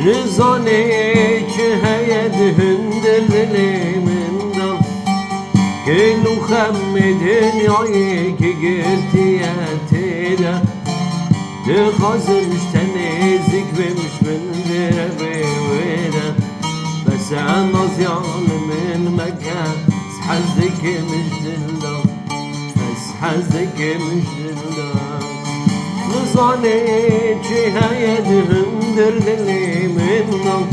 رزاني هيا دهندل من دم كل خمد دنياي كقلتي تيدا تخازن مش تنزك بمش من دربي ويدا بس انا زيان من مكان حزك مش دلدا بس حزك مش دلدا نزاني هيا دهندل منهم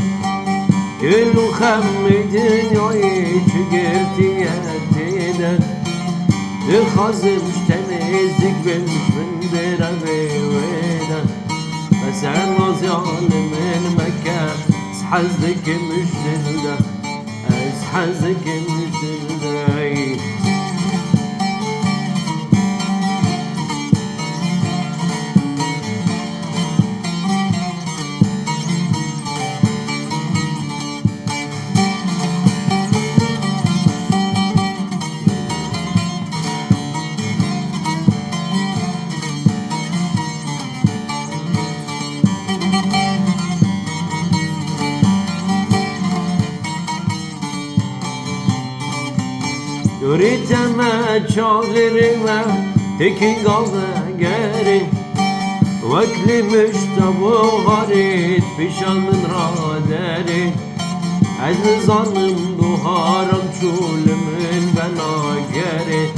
كل خمد دنياي كقلتي تيدا تخازن مش تنزك بمش من دربي ويدا بس انا زيان من مكان حزك مش دلدا حزك مش دلدا يريد ما شغل ما تكين قلبه قاري واكل مشتبه غريب بشان من راداري عز ظنم ظهارم شول من بنا قاري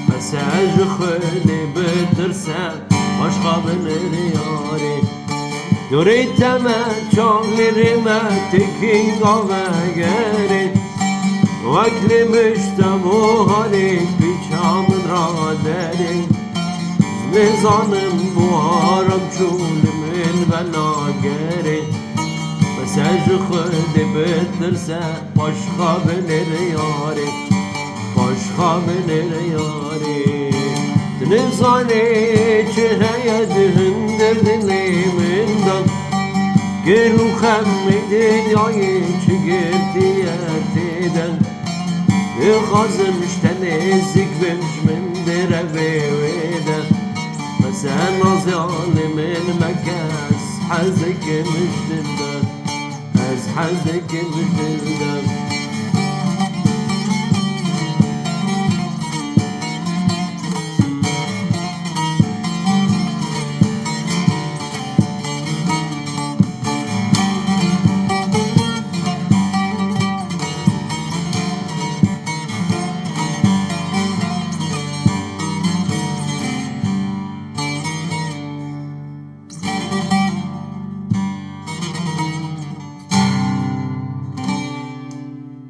بس خلي بدرسان مشقى من رياري يريد ما شغل ما تكين قلبه قاري واكل مشتبه عليك بشام رادري نظام بوهارم شول من بناقري بس خد بدرسه باشخا من رياري باشخا من رياري نظاني هيا دهندلني من دم قلو خمدين يعين شقرتي تيدن يخازن مش تنزك بمش من دربي ويدا بس انا ظالم المكاس حزك مش دلدا حزك مش دلدا